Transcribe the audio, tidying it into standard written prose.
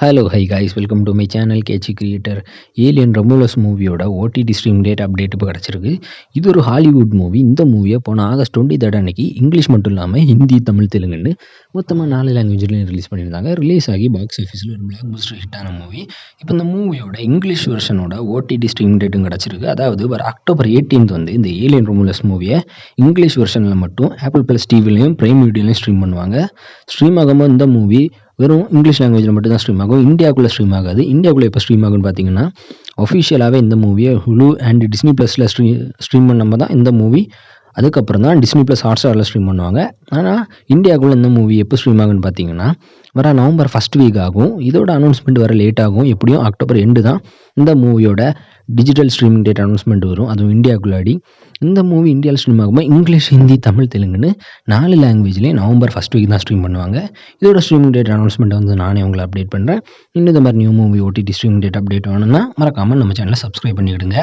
Hello hi guys welcome to my channel catchy creator. Alien Romulus மூவியோட OTT stream date update இப்போ கிடச்சிருக்கு. இது ஒரு ஹாலிவுட் மூவி. இந்த மூவியை போன ஆகஸ்ட் 23 அன்னைக்கு இங்கிலீஷ் மட்டும் இல்லாமல் ஹிந்தி, தமிழ், தெலுங்குன்னு மொத்தமாக 4 லாங்குவேஜ்லையும் ரிலீஸ் பண்ணியிருந்தாங்க. ரிலீஸ் ஆகி பாக்ஸ் ஆஃபீஸில் ஒரு பிளாக் பஸ்டர் ஹிட்டான மூவி. இப்போ இந்த மூவியோட இங்கிலீஷ் வெர்ஷனோட ஓடிடி ஸ்ட்ரீம் டேட்டும் கிடச்சிருக்கு. அதாவது வர அக்டோபர் 18 வந்து இந்த ஏலியன் ரமோலஸ் மூவியை இங்கிலீஷ் வெர்ஷனில் மட்டும் ஆப்பிள் ப்ளஸ் டிவிலையும் பிரைம் வீடியோலையும் ஸ்ட்ரீம் பண்ணுவாங்க. ஸ்ட்ரீம் ஆகும்போது இந்த மூவி வெறும் இங்கிலீஷ் லாங்குவேஜில் மட்டும் தான் ஸ்ட்ரீம் ஆகும். இந்தியாவுக்குள்ளே ஸ்ட்ரீம் ஆகாது. இந்தியாவுக்குள்ளே எப்போ ஸ்ட்ரீம் ஆகுன்னு பார்த்தீங்கன்னா, அஃபிஷியலாகவே இந்த மூவியை ஹுலு அண்ட் டிஸ்னி ப்ளஸில் ஸ்ட்ரீம் பண்ணாமல் தான் இந்த மூவி அதுக்கப்புறம் தான் டிஸ்னி ப்ளஸ் ஹாட்ஸ்டாரில் ஸ்ட்ரீம் பண்ணுவாங்க. ஆனால் இந்தியாவுக்குள்ளே இந்த மூவி எப்போ ஸ்ட்ரீம் ஆகுன்னு பார்த்தீங்கன்னா, வர நவம்பர் ஃபஸ்ட் வீக் ஆகும். இதோட அனௌன்ஸ்மெண்ட் வர லேட் ஆகும். எப்படியும் அக்டோபர் 2 தான் இந்த மூவியோட டிஜிட்டல் ஸ்ட்ரீமிங் டேட் அனௌன்ஸ்மெண்ட் வரும். அதுவும் இந்தியாவுக்குள்ளாடி. இந்த மூவி இந்தியாவில் ஸ்ட்ரீம் ஆகும்போது இங்கிலீஷ், ஹிந்தி, தமிழ், தெலுங்குன்னு 4 லாங்குவேஜ்லேயும் நவம்பர் ஃபஸ்ட் வீக் தான் ஸ்ட்ரீம் பண்ணுவாங்க. இதோட ஸ்ட்ரீமிங் டேட் அனௌன்ஸ்மெண்ட் வந்து நானே உங்களை அப்டேட் பண்ணுறேன். இன்னும் இந்த மாதிரி new movie OTT streaming date update வேணும்னா மறக்காமல் நம்ம சேனலை சப்ஸ்கிரைப் பண்ணிவிடுங்க.